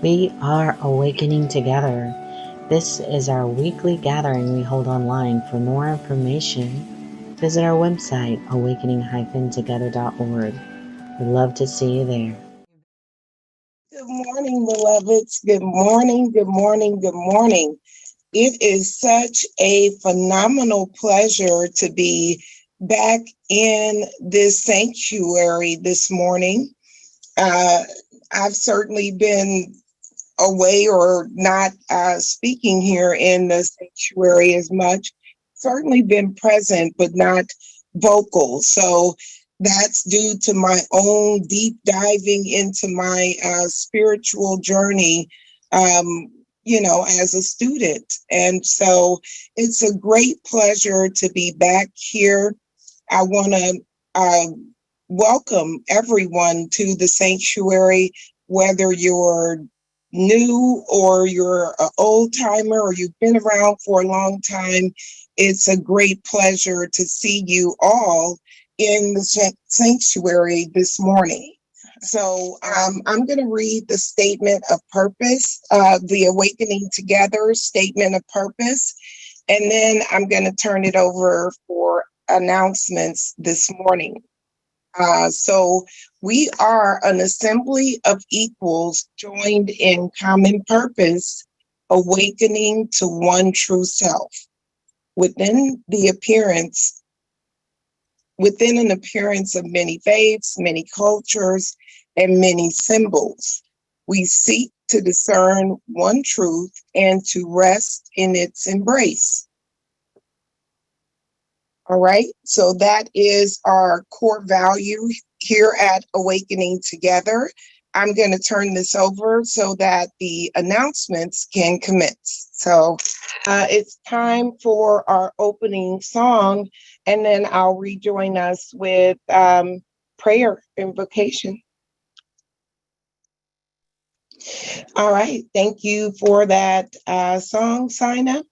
We are awakening together. This is our weekly gathering we hold online. For more information, visit our website, awakening-together.org. We'd love to see you there. Good morning, beloveds. Good morning, good morning, good morning. It is such a phenomenal pleasure to be back in this sanctuary this morning. I've certainly been away or not speaking here in the sanctuary as much. Certainly been present, but not vocal. So that's due to my own deep diving into my spiritual journey, as a student. And so it's a great pleasure to be back here. I want to welcome everyone to the sanctuary, whether you're new or you're an old timer or you've been around for a long time. It's a great pleasure to see you all in the sanctuary this morning. So I'm going to read the statement of purpose, the Awakening Together statement of purpose, and then I'm going to turn it over for announcements this morning. So we are an assembly of equals joined in common purpose, awakening to one true self. Within an appearance of many faiths, many cultures, and many symbols, we seek to discern one truth and to rest in its embrace. All right, so that is our core value here at Awakening Together. I'm going to turn this over so that the announcements can commence. So it's time for our opening song, and then I'll rejoin us with prayer invocation. All right, thank you for that song, Sina.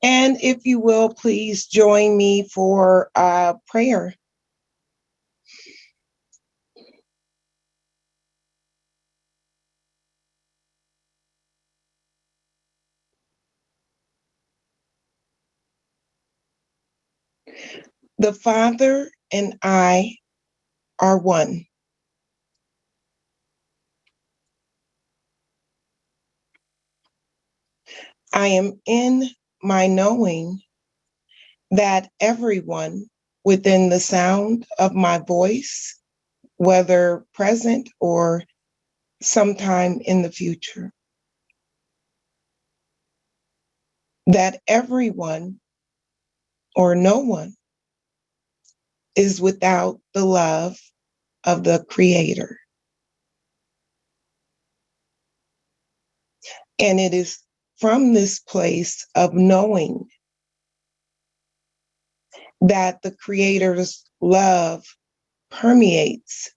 And if you will, please join me for prayer. The Father and I are one. I am in my knowing that everyone within the sound of my voice, whether present or sometime in the future, that everyone or no one is without the love of the Creator. And it is from this place of knowing that the Creator's love permeates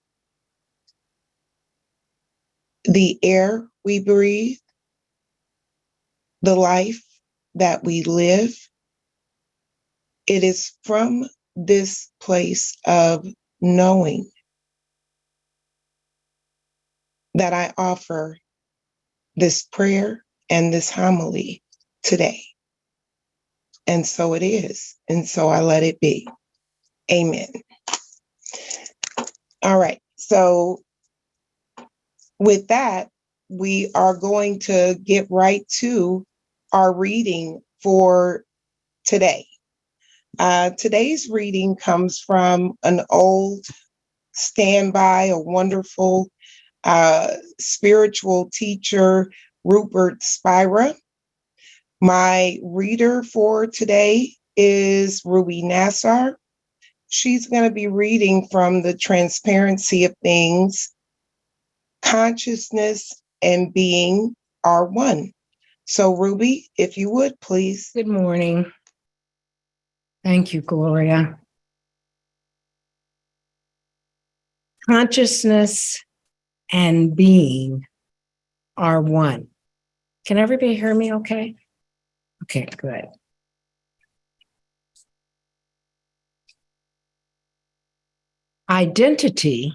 the air we breathe, the life that we live. It is from this place of knowing that I offer this prayer and this homily today. And so it is. And so I let it be. Amen. All right. So with that, we are going to get right to our reading for today. Today's reading comes from an old standby, a wonderful spiritual teacher, Rupert Spira. My reader for today is Rubye Nassar. She's going to be reading from The Transparency of Things. Consciousness and being are one. So, Rubye, if you would, please. Good morning. Thank you, Gloria. Consciousness and being are one. Can everybody hear me okay? Okay, good. Identity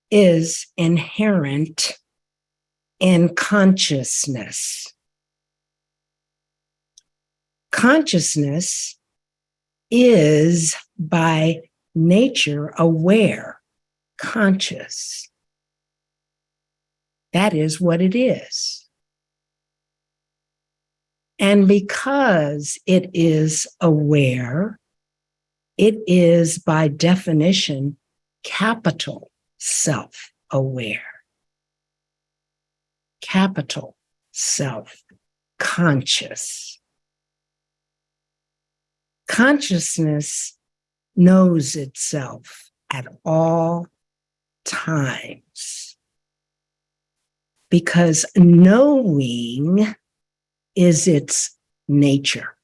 is inherent in consciousness. Consciousness is by nature aware, conscious. That is what it is. And because it is aware, it is by definition capital self-aware. Capital self-conscious. Consciousness knows itself at all times because knowing is its nature.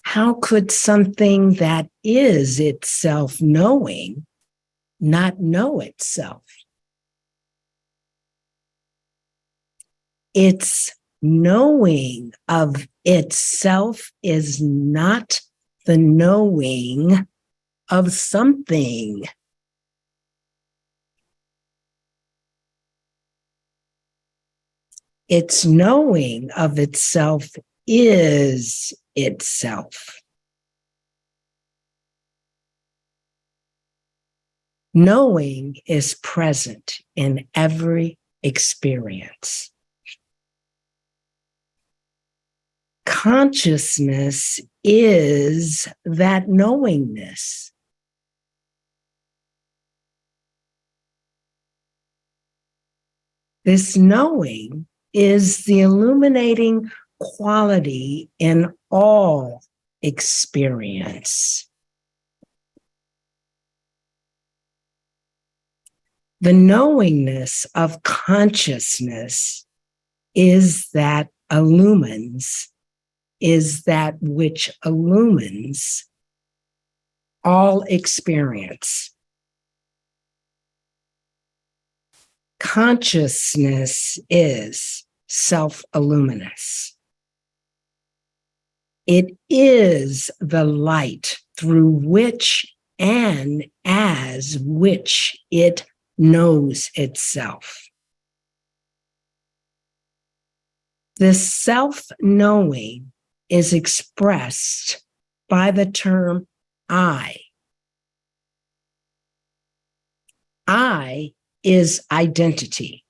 How could something that is itself knowing not know itself? Its knowing of itself is not the knowing of something. Its knowing of itself is itself. Knowing is present in every experience. Consciousness is that knowingness. This knowing is the illuminating quality in all experience. The knowingness of consciousness is that illumines, is that which illumines all experience. Consciousness is self-illuminous. It is the light through which and as which it knows itself. This self-knowing is expressed by the term I. I is identity.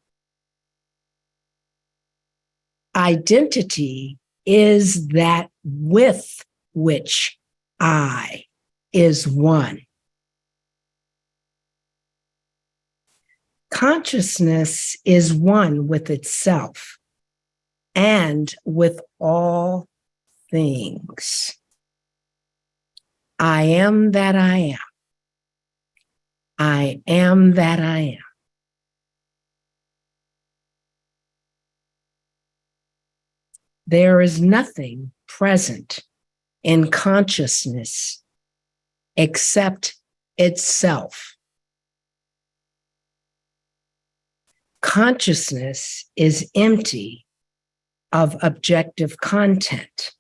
Identity is that with which I is one. Consciousness is one with itself and with all things. I am that I am. I am that I am. There is nothing present in consciousness except itself. Consciousness is empty of objective content,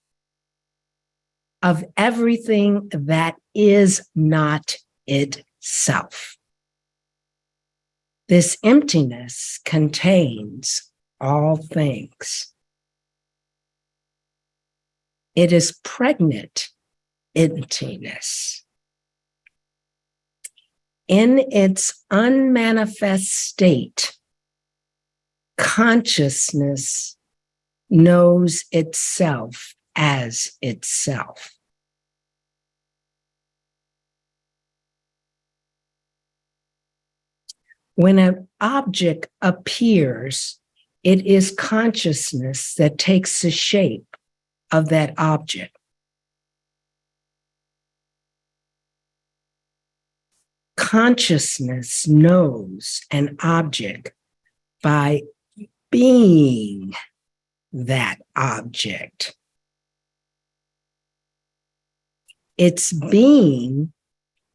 of everything that is not itself. This emptiness contains all things. It is pregnant emptiness. In its unmanifest state, consciousness knows itself as itself. When an object appears, it is consciousness that takes the shape of that object. Consciousness knows an object by being that object. Its being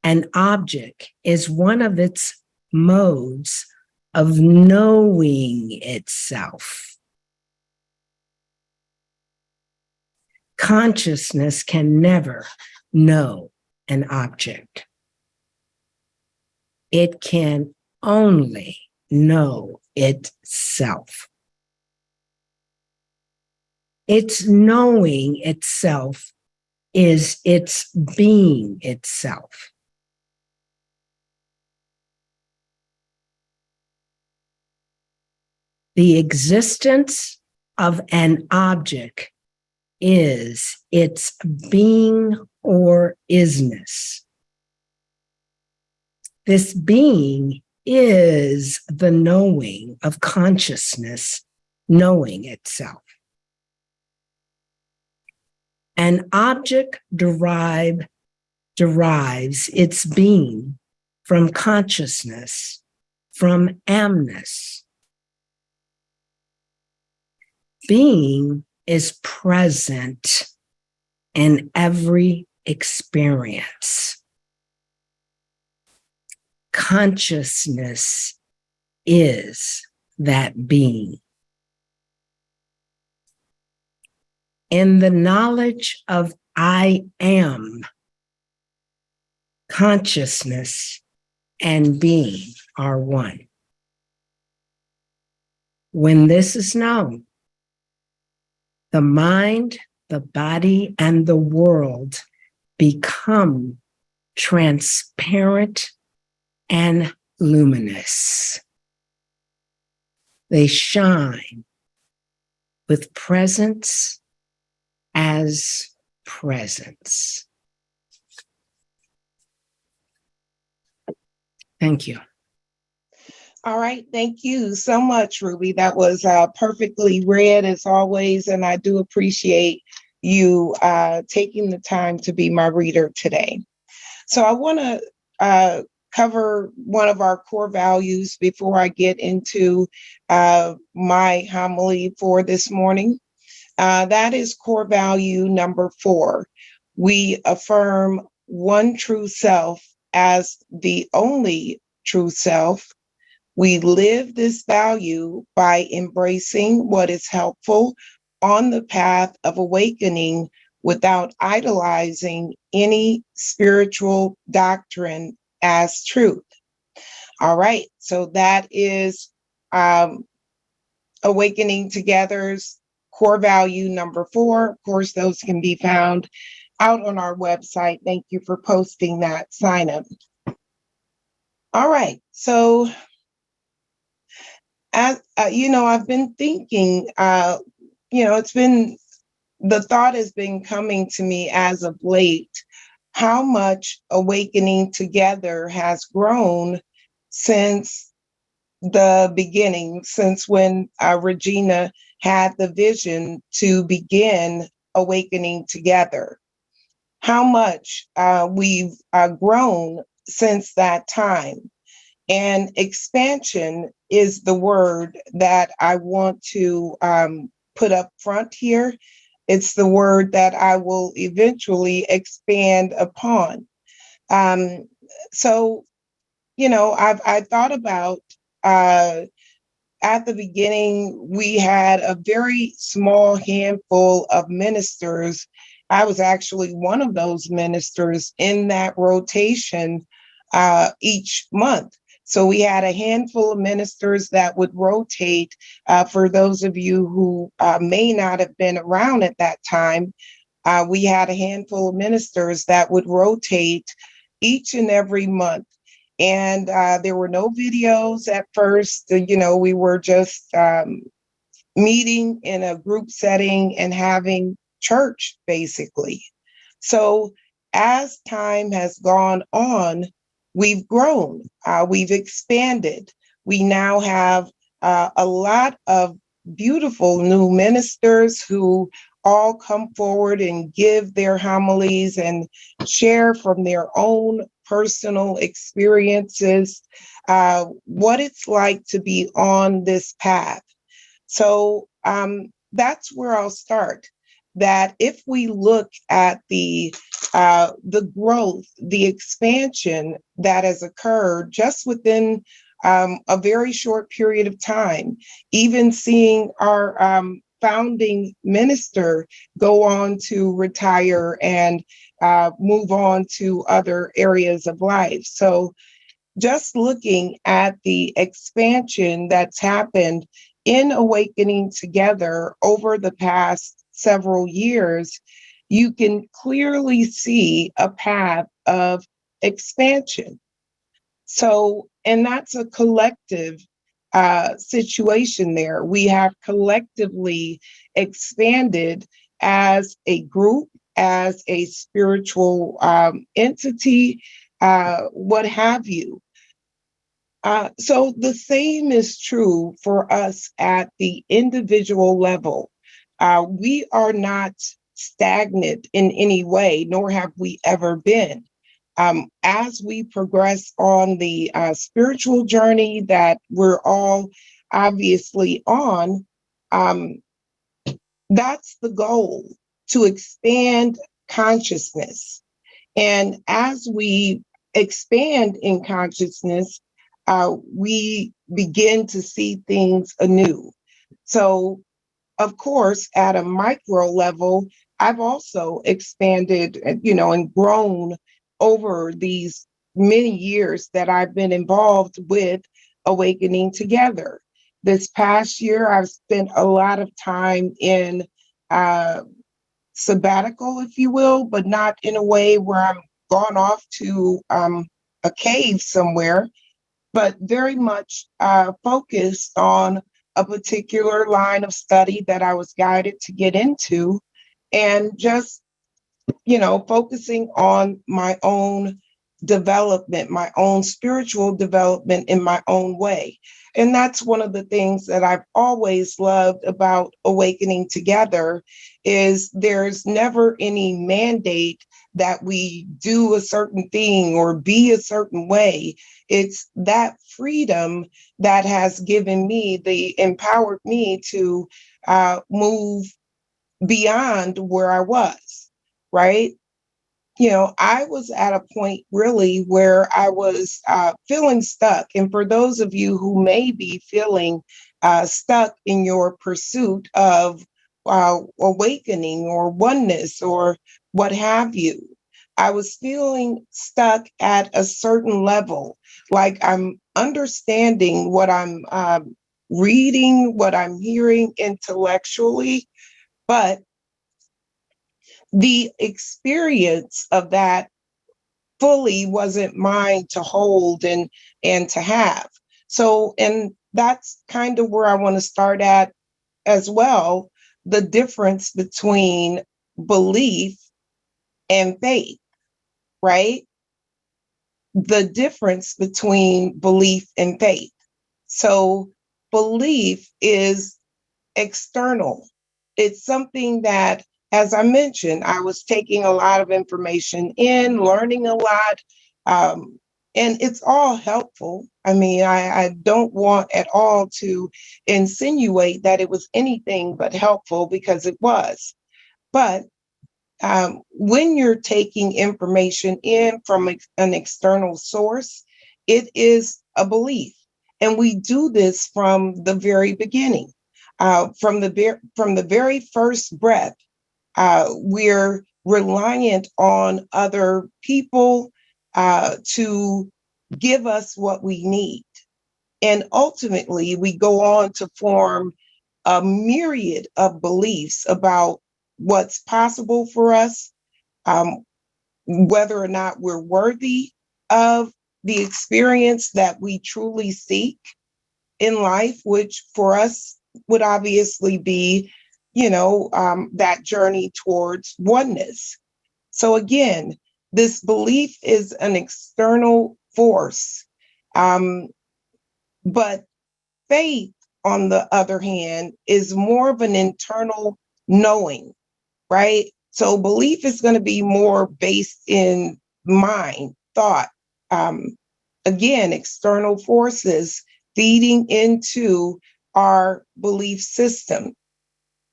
an object is one of its modes of knowing itself. Consciousness can never know an object. It can only know itself. Its knowing itself is its being itself. The existence of an object is its being or isness. This being is the knowing of consciousness knowing itself. An object derives its being from consciousness, from amness. Being is present in every experience. Consciousness is that being. In the knowledge of I am, consciousness and being are one. When this is known, the mind, the body, and the world become transparent and luminous. They shine with presence as presence. Thank you. All right. Thank you so much, Rubye. That was perfectly read as always. And I do appreciate you taking the time to be my reader today. So I want to cover one of our core values before I get into my homily for this morning. That is core value number 4. We affirm one true self as the only true self. We live this value by embracing what is helpful on the path of awakening without idolizing any spiritual doctrine as truth. All right, so that is Awakening Together's core value number 4. Of course, those can be found out on our website. Thank you for posting that sign up. All right, so as I've been thinking, the thought has been coming to me as of late, how much Awakening Together has grown since the beginning, since when Regina had the vision to begin Awakening Together. How much we've grown since that time. And expansion is the word that I want to put up front here. It's the word that I will eventually expand upon. So, I thought about at the beginning, we had a very small handful of ministers. I was actually one of those ministers in that rotation each month. So we had a handful of ministers that would rotate. For those of you who may not have been around at that time, we had a handful of ministers that would rotate each and every month. And there were no videos at first. We were just meeting in a group setting and having church, basically. So as time has gone on, we've grown, we've expanded. We now have a lot of beautiful new ministers who all come forward and give their homilies and share from their own personal experiences what it's like to be on this path. So that's where I'll start. That if we look at the growth, the expansion that has occurred just within a very short period of time, even seeing our founding minister go on to retire and move on to other areas of life. So just looking at the expansion that's happened in Awakening Together over the past several years, you can clearly see a path of expansion. So, and that's a collective situation there. We have collectively expanded as a group, as a spiritual entity, what have you. So the same is true for us at the individual level. We are not stagnant in any way, nor have we ever been. As we progress on the spiritual journey that we're all obviously on, um, that's the goal, to expand consciousness. And as we expand in consciousness, we begin to see things anew. So, of course, at a micro level, I've also expanded, and grown over these many years that I've been involved with Awakening Together. This past year, I've spent a lot of time in uh, sabbatical, if you will, but not in a way where I'm gone off to a cave somewhere, but very much focused on a particular line of study that I was guided to get into, and just, focusing on my own development, my own spiritual development in my own way. And that's one of the things that I've always loved about Awakening Together, is there's never any mandate that we do a certain thing or be a certain way. It's that freedom that has empowered me to move beyond where I was, right? I was at a point really where I was feeling stuck. And for those of you who may be feeling stuck in your pursuit of awakening or oneness or what have you, I was feeling stuck at a certain level, like I'm understanding what I'm reading, what I'm hearing intellectually, but the experience of that fully wasn't mine to hold and to have. So, and that's kind of where I want to start at as well, the difference between belief and faith, right? The difference between belief and faith. So belief is external. It's something that, as I mentioned, I was taking a lot of information in, learning a lot, and it's all helpful. I mean, I don't want at all to insinuate that it was anything but helpful, because it was. But when you're taking information in from an external source, it is a belief. And we do this from the very beginning. From the very first breath, we're reliant on other people to give us what we need. And ultimately, we go on to form a myriad of beliefs about what's possible for us, um, whether or not we're worthy of the experience that we truly seek in life, which for us would obviously be, that journey towards oneness. So again, this belief is an external force, um, but faith, on the other hand, is more of an internal knowing, right? So belief is going to be more based in mind, thought. Um, Again, external forces feeding into our belief system,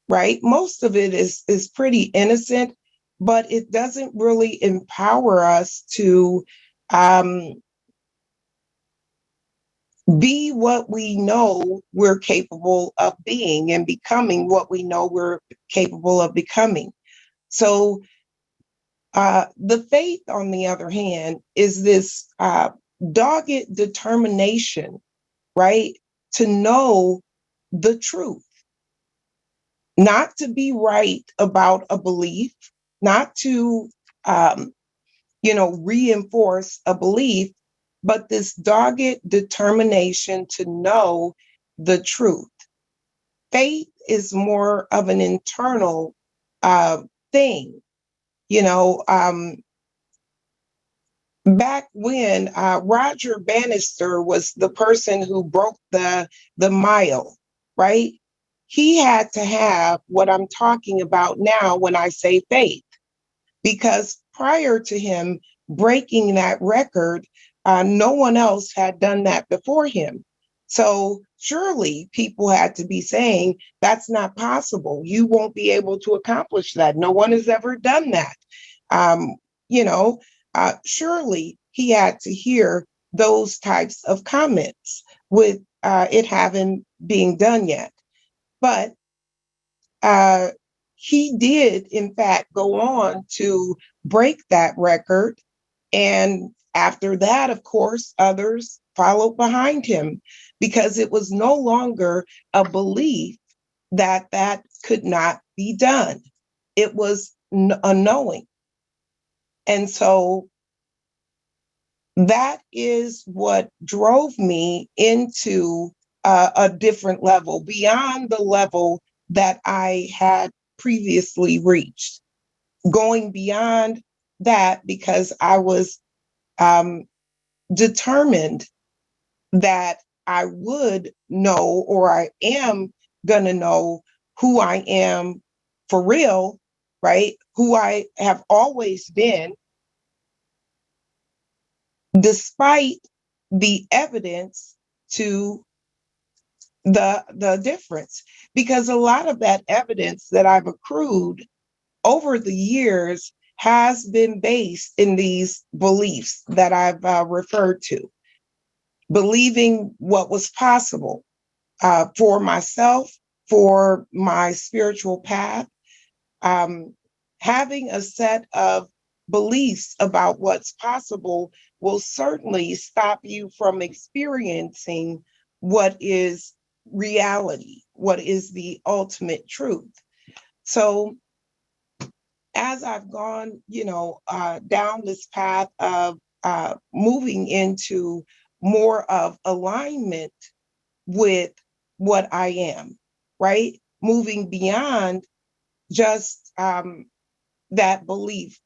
right? Most of it is pretty innocent, but it doesn't really empower us to um, be what we know we're capable of being, and becoming what we know we're capable of becoming. So the faith, on the other hand, is this dogged determination, right? To know the truth, not to be right about a belief, not to, um, reinforce a belief, but this dogged determination to know the truth. Faith is more of an internal thing. You know, back when Roger Bannister was the person who broke the mile, right? He had to have what I'm talking about now when I say faith, because prior to him breaking that record, no one else had done that before him. So surely people had to be saying, that's not possible. You won't be able to accomplish that. No one has ever done that. Um, you know, Surely he had to hear those types of comments with it haven't being done yet. But uh, he did, in fact, go on to break that record. And after that, of course, others followed behind him because it was no longer a belief that that could not be done. It was a knowing. And so that is what drove me into a different level beyond the level that I had previously reached, going beyond that because I was um, determined that I would know, or I am going to know who I am for real, right? Who I have always been, despite the evidence to the difference. Because a lot of that evidence that I've accrued over the years has been based in these beliefs that I've referred to, believing what was possible for myself, for my spiritual path, um, having a set of beliefs about what's possible will certainly stop you from experiencing what is reality, what is the ultimate truth. So as I've gone, down this path of moving into more of alignment with what I am, right? Moving beyond just that belief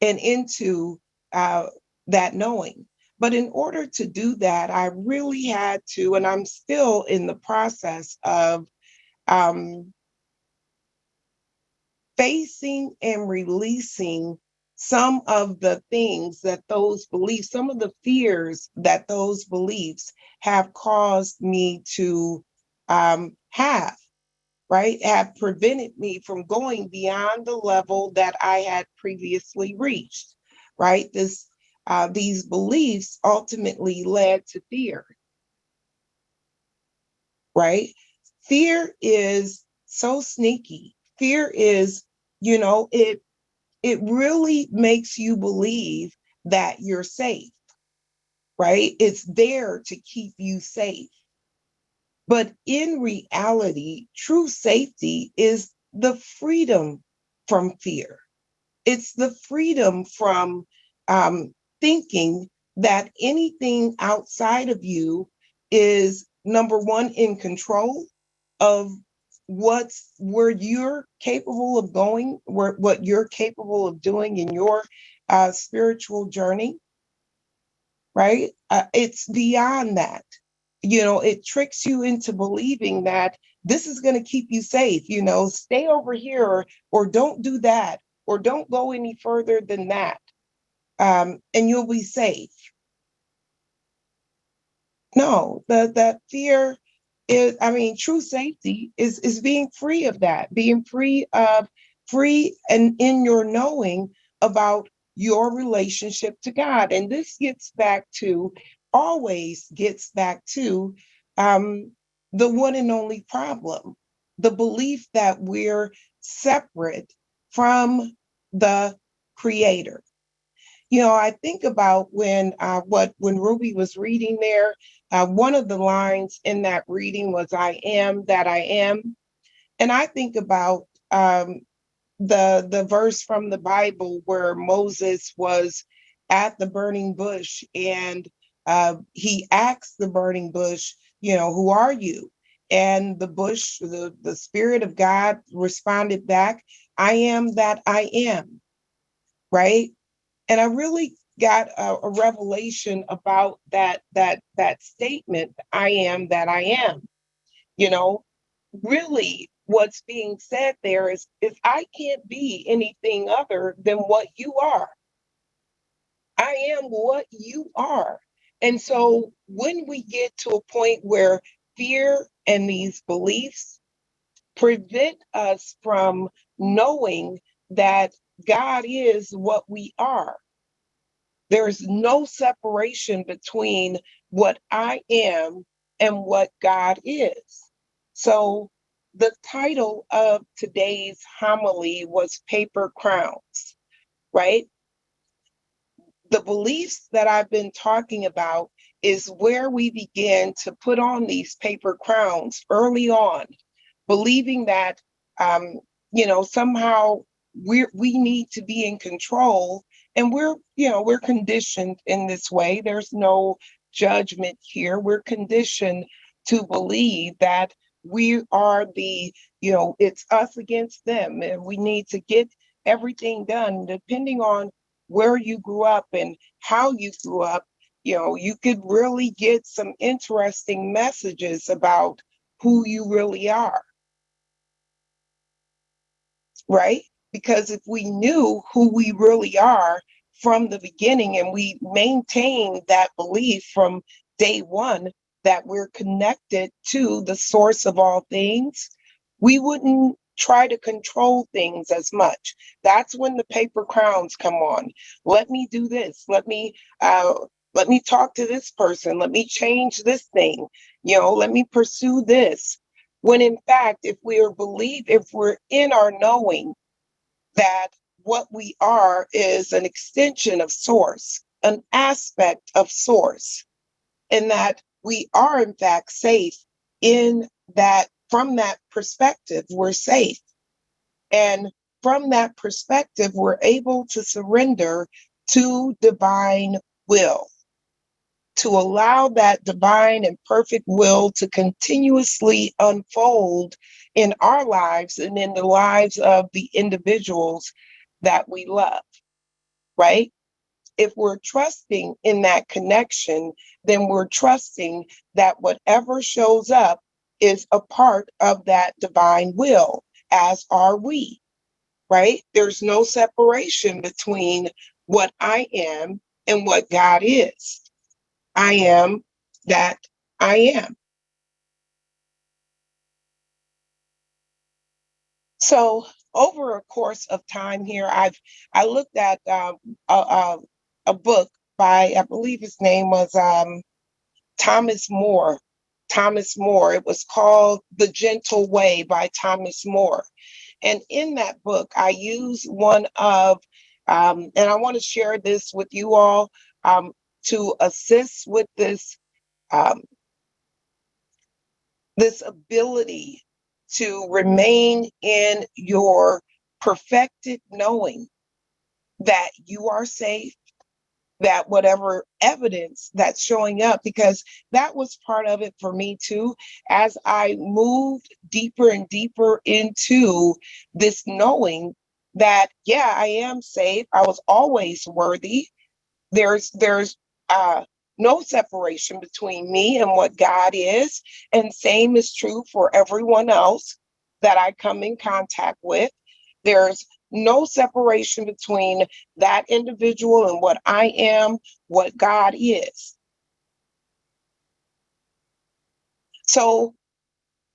and into that knowing. But in order to do that, I really had to, and I'm still in the process of um, facing and releasing some of the things that those beliefs, some of the fears that those beliefs have caused me to have, right? Have prevented me from going beyond the level that I had previously reached, right? These beliefs ultimately led to fear, right? Fear is so sneaky. Fear is, it really makes you believe that you're safe, right? It's there to keep you safe. But in reality, true safety is the freedom from fear. It's the freedom from thinking that anything outside of you is, number one, in control of where you're capable of going, what you're capable of doing in your spiritual journey, right? It's beyond that. It tricks you into believing that this is going to keep you safe, stay over here, or don't do that, or don't go any further than that, and you'll be safe. No, that fear is, true safety is being free of that, being free and in your knowing about your relationship to God. And this always gets back to the one and only problem, the belief that we're separate from the Creator. I think about when Rubye was reading there. One of the lines in that reading was "I am that I am," and I think about the verse from the Bible where Moses was at the burning bush, and he asked the burning bush, "Who are you?" And the bush, the Spirit of God responded back, "I am that I am." Right? And I really got a revelation about that statement, "I am that I am." You know, really what's being said there is I can't be anything other than what you are. I am what you are. And so when we get to a point where fear and these beliefs prevent us from knowing that God is what we are, there's no separation between what I am and what God is. So the title of today's homily was Paper Crowns, right? The beliefs that I've been talking about is where we begin to put on these paper crowns early on, believing that somehow we need to be in control, and we're conditioned in this way. There's no judgment here. We're conditioned to believe that we are it's us against them, and we need to get everything done depending on where you grew up and how you grew up. You could really get some interesting messages about who you really are, right? Because if we knew who we really are from the beginning and we maintain that belief from day one that we're connected to the source of all things, we wouldn't try to control things as much. That's when the paper crowns come on. Let me do this. Let me talk to this person. Let me change this thing. Let me pursue this. When in fact, if we're in our knowing that what we are is an extension of source, an aspect of source, and that we are in fact safe in that, from that perspective, we're safe. And from that perspective, we're able to surrender to divine will, to allow that divine and perfect will to continuously unfold in our lives and in the lives of the individuals that we love, right? If we're trusting in that connection, then we're trusting that whatever shows up is a part of that divine will, as are we, right? There's no separation between what I am and what God is. I am that I am. So over a course of time here, I looked at a book by, I believe his name was Thomas More. Thomas More. It was called The Gentle Way by Thomas More. And in that book, I use one of, and I want to share this with you all to assist with um, this ability to remain in your perfected knowing that you are safe, that whatever evidence that's showing up, because that was part of it for me too, as I moved deeper and deeper into this knowing that, yeah, I am safe. I was always worthy. There's no separation between me and what God is, and same is true for everyone else that I come in contact with. There's no separation between that individual and what I am, what God is. So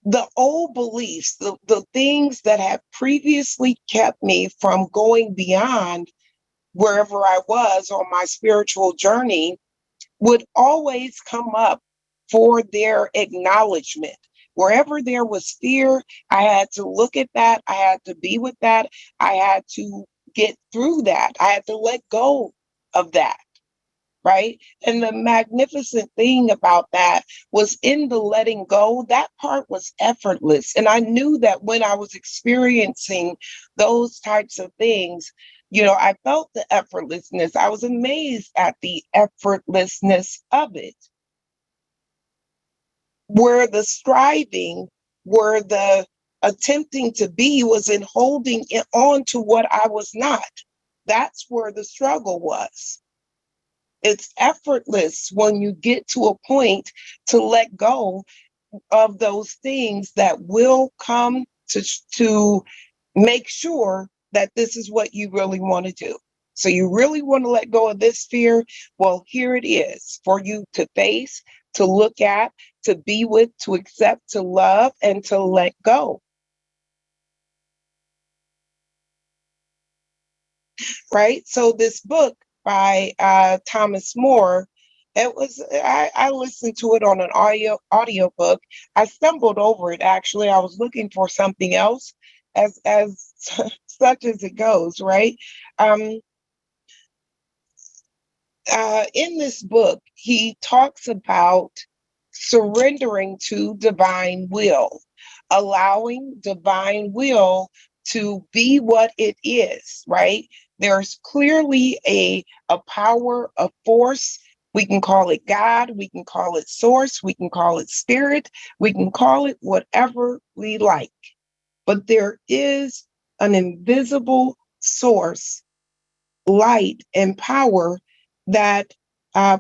the old beliefs, the things that have previously kept me from going beyond wherever I was on my spiritual journey would always come up for their acknowledgement. Wherever there was fear, I had to look at that. I had to be with that. I had to get through that. I had to let go of that, right? And the magnificent thing about that was in the letting go, that part was effortless. And I knew that when I was experiencing those types of things, I felt the effortlessness. I was amazed at the effortlessness of it. Where the striving, where the attempting to be was in holding it on to what I was not. That's where the struggle was. It's effortless when you get to a point to let go of those things that will come to make sure that this is what you really want to do. So you really want to let go of this fear? Well, here it is for you to face, to look at, to be with, to accept, to love, and to let go. Right? So this book by Thomas More, I listened to it on an audio book. I stumbled over it actually. I was looking for something else as such as it goes, right? Um, in this book, he talks about surrendering to divine will, allowing divine will to be what it is, right? There's clearly a power, a force. We can call it God, we can call it source, we can call it spirit, we can call it whatever we like. But there is an invisible source, light, and power that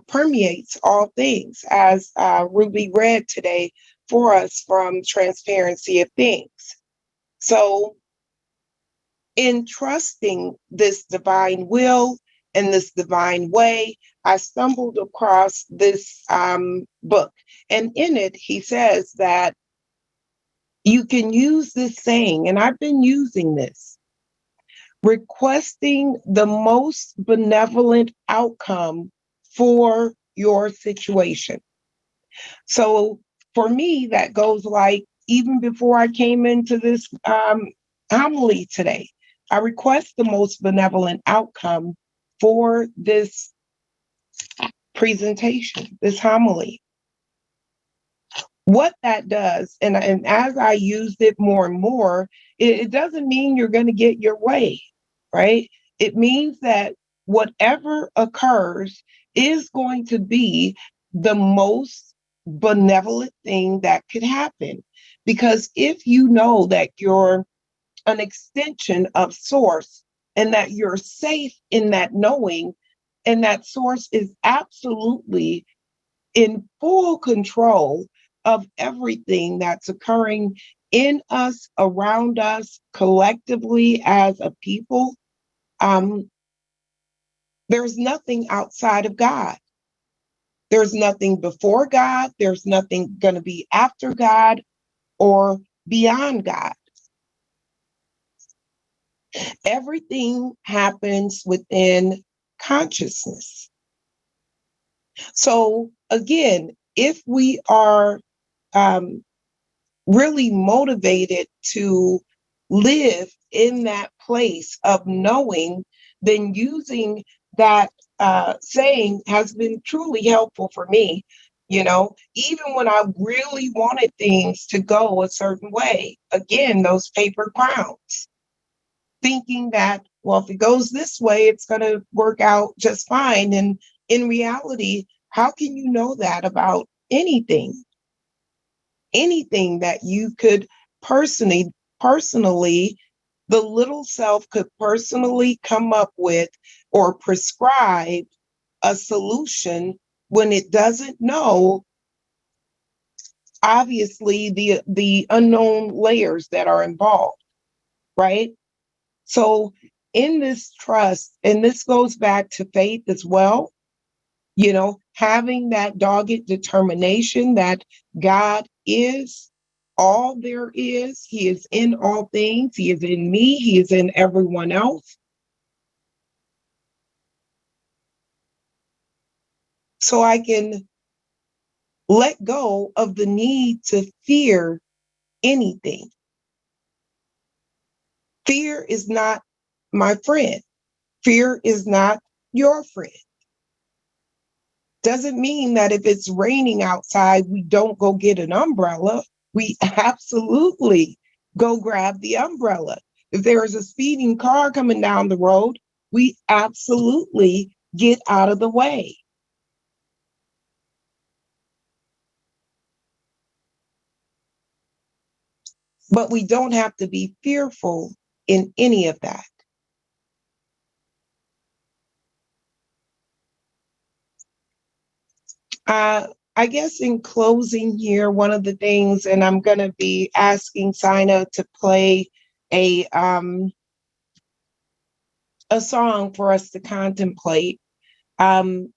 permeates all things, as Rubye read today for us from Transparency of Things. So, in trusting this divine will and this divine way, I stumbled across this book. And in it, he says that you can use this saying, and I've been using this: requesting the most benevolent outcome for your situation. So for me, that goes like, even before I came into this homily today, I request the most benevolent outcome for this presentation, this homily. What that does, and as I used it more and more, it doesn't mean you're going to get your way, right? It means that whatever occurs is going to be the most benevolent thing that could happen. Because if you know that you're an extension of source and that you're safe in that knowing, and that source is absolutely in full control of everything that's occurring in us, around us, collectively as a people, um, there's nothing outside of God. There's nothing before God. There's nothing going to be after God or beyond God. Everything happens within consciousness. So again, if we are really motivated to live in that place of knowing, then using that saying has been truly helpful for me. Even when I really wanted things to go a certain way, again, those paper crowns, thinking that, well, if it goes this way, it's going to work out just fine. And in reality, how can you know that about anything? Anything that you could personally, the little self could personally come up with or prescribe a solution when it doesn't know, obviously, the unknown layers that are involved, right? So in this trust, and this goes back to faith as well, having that dogged determination that God is all there is. He is in all things. He is in me. He is in everyone else. So I can let go of the need to fear anything. Fear is not my friend. Fear is not your friend. Doesn't mean that if it's raining outside, we don't go get an umbrella. We absolutely go grab the umbrella. If there is a speeding car coming down the road, we absolutely get out of the way. But we don't have to be fearful in any of that. I guess in closing here, one of the things, and I'm going to be asking Sina to play a song for us to contemplate. The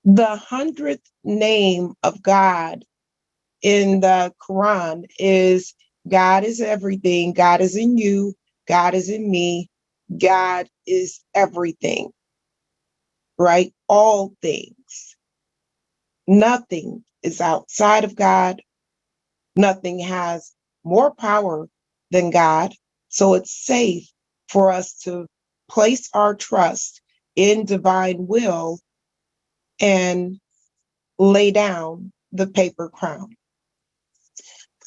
100th name of God in the Quran is God is everything. God is in you. God is in me. God is everything, right? All things. Nothing is outside of God. Nothing has more power than God. So it's safe for us to place our trust in divine will and lay down the paper crown.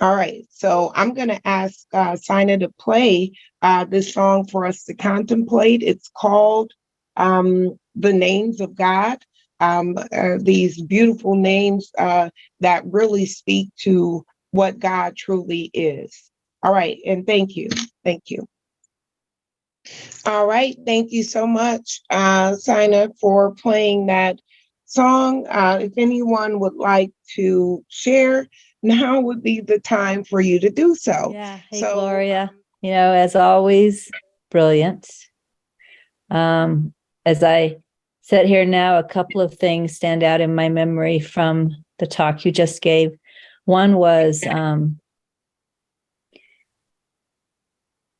All right, so I'm going to ask Sina to play this song for us to contemplate. It's called The Names of God. These beautiful names that really speak to what God truly is. All right, and thank you. Thank you. All right, thank you so much, Sina, for playing that song. If anyone would like to share, now would be the time for you to do so. Yeah. Hey, Gloria, as always, brilliant. As I sit here now, a couple of things stand out in my memory from the talk you just gave. One was,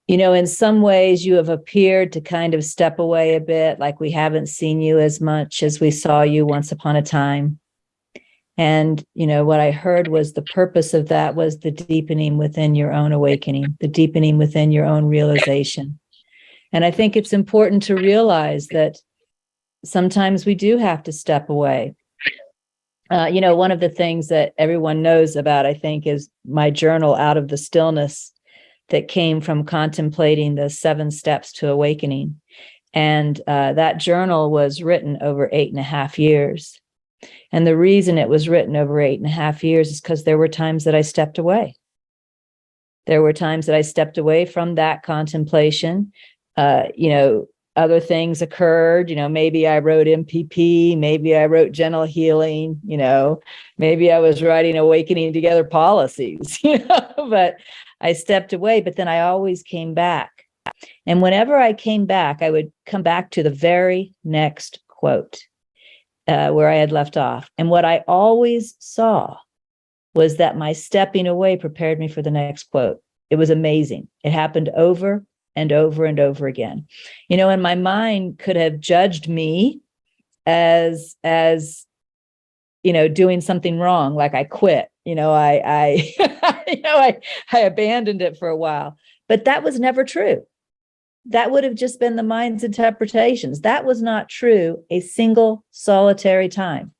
in some ways you have appeared to kind of step away a bit, like we haven't seen you as much as we saw you once upon a time. And, what I heard was the purpose of that was the deepening within your own awakening, the deepening within your own realization. And I think it's important to realize that sometimes we do have to step away. One of the things that everyone knows about, I think, is my journal, Out of the Stillness, that came from contemplating the 7 steps to awakening. And that journal was written over 8.5 years. And the reason it was written over 8.5 years is because there were times that I stepped away. There were times that I stepped away from that contemplation. Other things occurred. Maybe I wrote MPP, maybe I wrote gentle healing, maybe I was writing awakening together policies, but I stepped away, but then I always came back. And whenever I came back, I would come back to the very next quote where I had left off. And what I always saw was that my stepping away prepared me for the next quote. It was amazing. It happened over and over and over again. And my mind could have judged me as doing something wrong, like I quit. I I abandoned it for a while, but that was never true. That would have just been the mind's interpretations. That was not true a single solitary time.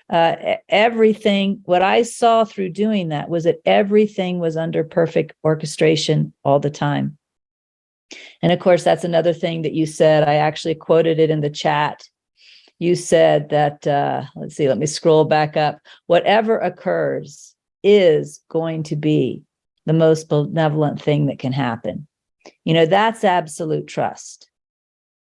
Everything, what I saw through doing that was that everything was under perfect orchestration all the time. And of course, that's another thing that you said. I actually quoted it in the chat. You said that, let me scroll back up. Whatever occurs is going to be the most benevolent thing that can happen. That's absolute trust,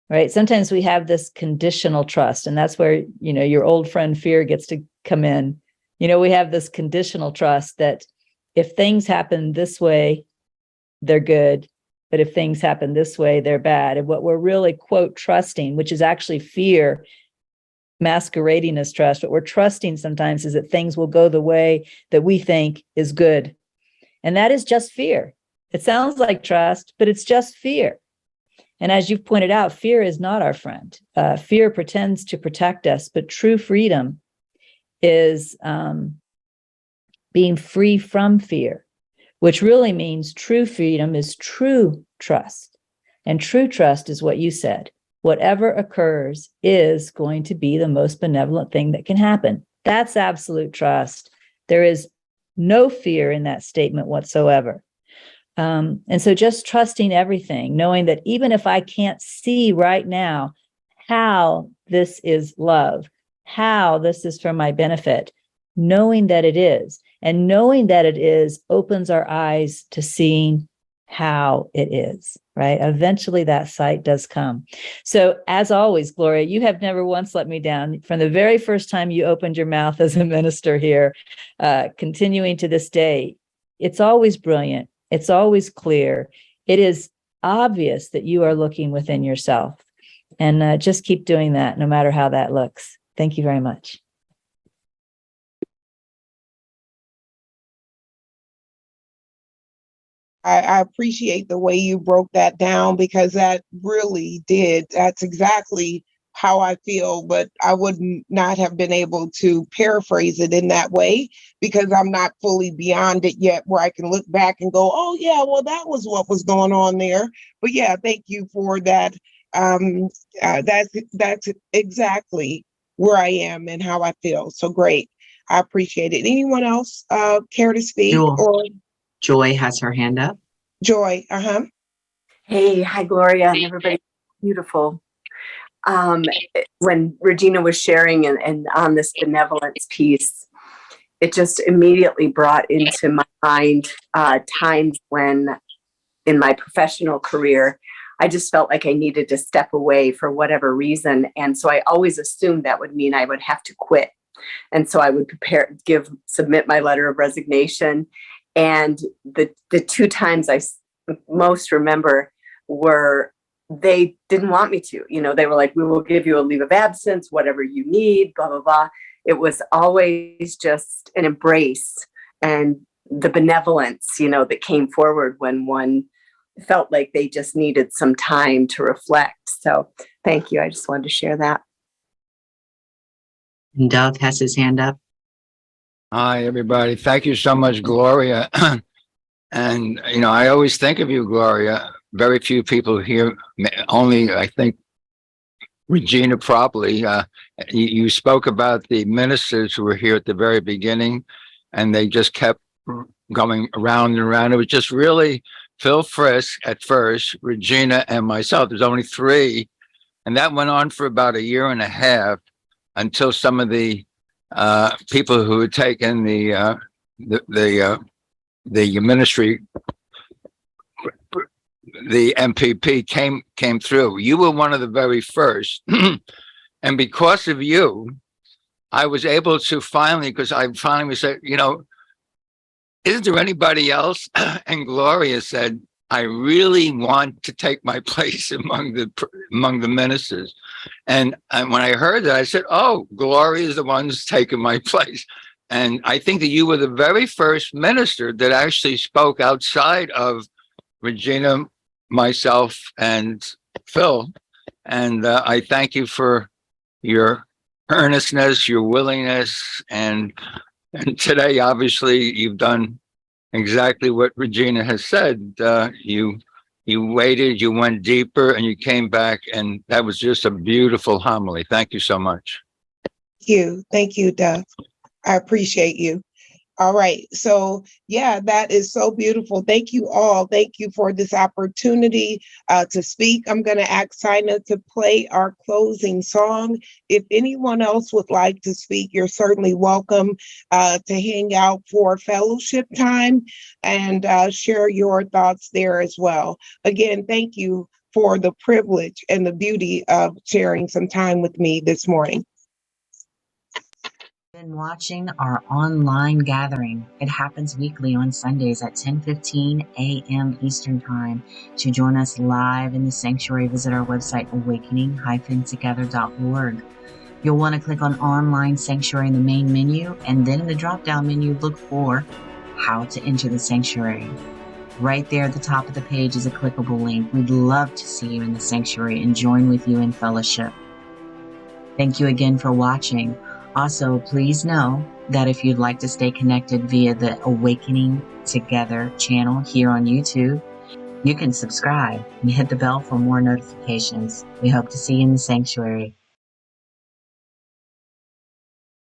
right? Sometimes we have this conditional trust, and that's where, your old friend fear gets to come in. We have this conditional trust that if things happen this way, they're good. But if things happen this way, they're bad. And what we're really, quote, trusting, which is actually fear masquerading as trust, what we're trusting sometimes is that things will go the way that we think is good. And that is just fear. It sounds like trust, but it's just fear. And as you've pointed out, fear is not our friend. Fear pretends to protect us, but true freedom is being free from fear, which really means true freedom is true trust. And true trust is what you said. whatever occurs is going to be the most benevolent thing that can happen. That's absolute trust. There is no fear in that statement whatsoever. And so just trusting everything, knowing that even if I can't see right now how this is love, how this is for my benefit, knowing that it is, and knowing that it is opens our eyes to seeing how it is, right? Eventually that sight does come. So as always, Gloria, you have never once let me down from the very first time you opened your mouth as a minister here, continuing to this day. It's always brilliant. It's always clear. It is obvious that you are looking within yourself, and just keep doing that no matter how that looks. Thank you very much. I appreciate the way you broke that down, because that really did. That's exactly how I feel, but I would not have been able to paraphrase it in that way because I'm not fully beyond it yet, where I can look back and go, oh yeah, well, that was what was going on there. But yeah, thank you for that. That's exactly where I am and how I feel. So great. I appreciate it. Anyone else care to speak? Sure. Or Joy has her hand up. Joy, Hey, hi, Gloria, and everybody. Beautiful. When Regina was sharing and on this benevolence piece, it just immediately brought into my mind times when in my professional career, I just felt like I needed to step away for whatever reason. And so I always assumed that would mean I would have to quit. And so I would submit my letter of resignation. And the two times I most remember were they didn't want me to. They were like, we will give you a leave of absence, whatever you need, blah, blah, blah. It was always just an embrace and the benevolence, that came forward when one felt like they just needed some time to reflect. So thank you. I just wanted to share that. And Doug has his hand up. Hi, everybody. Thank you so much, Gloria. And, I always think of you, Gloria. Very few people here, only, I think, Regina probably. You spoke about the ministers who were here at the very beginning, and they just kept going around and around. It was just really Phil Frisk at first, Regina, and myself. There's only three. And that went on for about a year and a half until some of the people who had taken the ministry, the MPP came through. You were one of the very first, and because of you, I was able to finally, because I finally said, isn't there anybody else? And Gloria said, I really want to take my place among the ministers. And when I heard that, I said, oh, Gloria is the one who's taking my place. And I think that you were the very first minister that actually spoke outside of Regina, myself, and Phil. And I thank you for your earnestness, your willingness. And today, obviously, you've done exactly what Regina has said. You waited, you went deeper, and you came back. And that was just a beautiful homily. Thank you so much. Thank you, Doug. I appreciate you. All right. So yeah, that is so beautiful. Thank you all. Thank you for this opportunity to speak. I'm going to ask Sina to play our closing song. If anyone else would like to speak, you're certainly welcome to hang out for fellowship time and share your thoughts there as well. Again, thank you for the privilege and the beauty of sharing some time with me this morning. Been watching our online gathering. It happens weekly on Sundays at 10:15 a.m. Eastern Time. To join us live in the sanctuary, visit our website, awakening-together.org. You'll want to click on Online Sanctuary in the main menu, and then in the drop-down menu, look for How to Enter the Sanctuary. Right there at the top of the page is a clickable link. We'd love to see you in the sanctuary and join with you in fellowship. Thank you again for watching. Also, please know that if you'd like to stay connected via the Awakening Together channel here on YouTube, You can subscribe and hit the bell for more notifications. We hope to see you in the sanctuary.